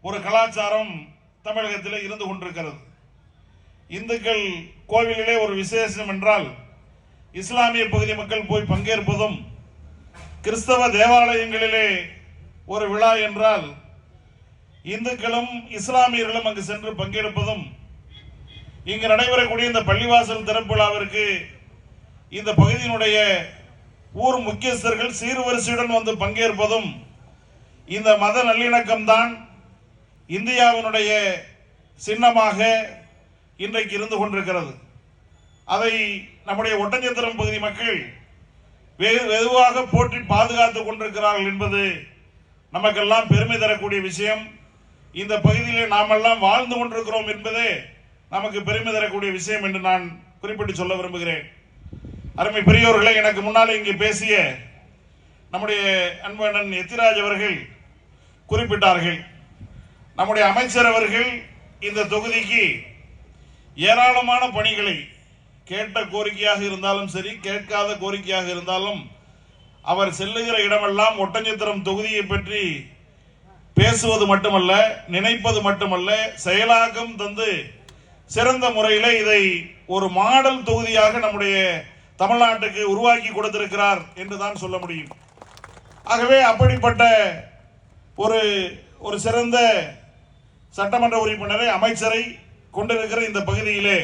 ஒரு கலாச்சாரம் தமிழகத்தில் இருந்து கொண்டிருக்கிறது. இந்துக்கள் கோவிலிலே ஒரு விசேஷம் என்றால் இஸ்லாமிய பகுதி மக்கள் போய் பங்கேற்பதும், கிறிஸ்தவ தேவாலயங்களிலே ஒரு விழா என்றால் இந்துக்களும் இஸ்லாமியர்களும் அங்கு சென்று பங்கெடுப்பதும், இங்கு நடைபெறக்கூடிய இந்த பள்ளிவாசல் திறப்பு விழாவிற்கு இந்த பகுதியினுடைய ஊர் முக்கியஸ்தர்கள் சீர்வரிசையுடன் வந்து பங்கேற்பதும் இந்த மத நல்லிணக்கம் தான் இந்தியாவினுடைய சின்னமாக இன்றைக்கு இருந்து கொண்டிருக்கிறது. அதை நம்முடைய ஒட்டஞ்சத்திரம் பகுதி மக்கள் வெகுவாக போற்றி பாதுகாத்துக் கொண்டிருக்கிறார்கள் என்பது நமக்கெல்லாம் பெருமை தரக்கூடிய விஷயம். இந்த பகுதியிலே நாமெல்லாம் வாழ்ந்து கொண்டிருக்கிறோம் என்பதே நமக்கு பெருமை தரக்கூடிய விஷயம் என்று நான் குறிப்பிட்டு சொல்ல விரும்புகிறேன். அருமை பெரியோர்களை, எனக்கு முன்னால் இங்கே பேசிய நம்முடைய அன்பண்ணன் எத்திராஜ் அவர்கள் குறிப்பிட்டார்கள். நம்முடைய அமைச்சர் அவர்கள் இந்த தொகுதிக்கு ஏராளமான பணிகளை, கேட்ட கோரிக்கையாக இருந்தாலும் சரி, கேட்காத கோரிக்கையாக இருந்தாலும், அவர் செல்லுகிற இடமெல்லாம் ஒட்டஞ்சத்திரம் தொகுதியை பற்றி பேசுவது மட்டுமல்ல, நினைப்பது மட்டுமல்ல, செயலாக்கம் தந்து சிறந்த முறையில் இதை ஒரு மாடல் தொகுதியாக நம்முடைய தமிழ்நாட்டுக்கு உருவாக்கி கொடுத்திருக்கிறார் என்றுதான் சொல்ல முடியும். ஆகவே அப்படிப்பட்ட ஒரு சிறந்த சட்டமன்ற உறுப்பினரை, அமைச்சரை கொண்டிருக்கிற இந்த பகுதியிலே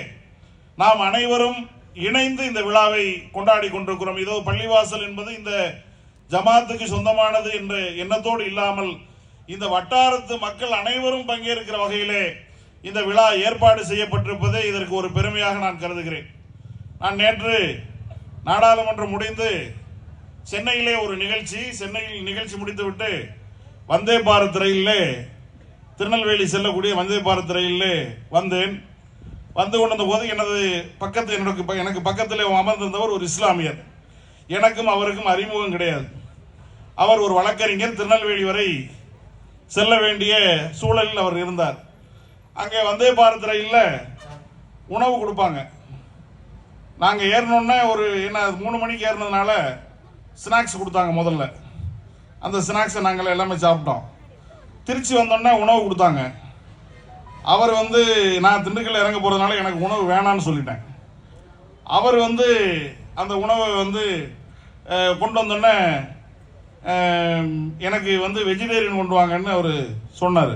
நாம் அனைவரும் இணைந்து இந்த விழாவை கொண்டாடி கொண்டிருக்கிறோம். இதோ பள்ளிவாசல் என்பது இந்த ஜமாத்துக்கு சொந்தமானது என்ற எண்ணத்தோடு இல்லாமல் இந்த வட்டாரத்து மக்கள் அனைவரும் பங்கேற்கிற வகையிலே இந்த விழா ஏற்பாடு செய்யப்பட்டிருப்பதே இதற்கு ஒரு பெருமையாக நான் கருதுகிறேன். நான் நேற்று நாடாளுமன்றம் முடிந்து சென்னையிலே ஒரு சென்னையில் நிகழ்ச்சி முடித்துவிட்டு வந்தே பாரத் ரயிலே, திருநெல்வேலி செல்லக்கூடிய வந்தே பாரத் ரயிலே வந்தேன். வந்து கொண்டிருந்த போது எனக்கு பக்கத்தில் அமர்ந்திருந்தவர் ஒரு இஸ்லாமியர். எனக்கும் அவருக்கும் அறிமுகம் கிடையாது. அவர் ஒரு வழக்கறிஞர், திருநெல்வேலி வரை செல்ல வேண்டிய சூழலில் அவர் இருந்தார். அங்கே வந்தே பாரத் ரயிலில் உணவு கொடுப்பாங்க. நாங்கள் ஏறினோன்னே 3 மணிக்கு ஏறினதுனால ஸ்நாக்ஸ் கொடுத்தாங்க. முதல்ல அந்த ஸ்நாக்ஸை நாங்கள் எல்லாமே சாப்பிட்டோம். திருச்சி வந்தோடனே உணவு கொடுத்தாங்க. அவர் நான் திண்டுக்கல் இறங்க போகிறதுனால எனக்கு உணவு வேணான்னு சொல்லிட்டேன். அவர் அந்த உணவை கொண்டு வந்தோடனே எனக்கு வெஜிடேரியன் கொண்டு வாங்கன்னு அவர் சொன்னார்.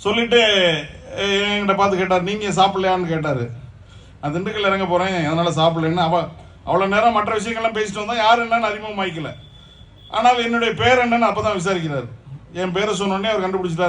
சொல்லிட்டு என்கிட்ட பார்த்து கேட்டார், நீங்கள் சாப்பிடலையான்னு கேட்டார். நான் திண்டுக்கல் இறங்க போகிறேன், அதனால் சாப்பிடலன்னு. அவ்வளோ நேரம் மற்ற விஷயங்கள்லாம் பேசிட்டு வந்தோம். யார் என்னன்னு அறிமுகமாக்கல. ஆனால் என்னுடைய பேர் என்னன்னு அப்போ தான் விசாரிக்கிறார். என் பேரை சொன்னோடனே அவர் கண்டுபிடிச்சிட்டார்.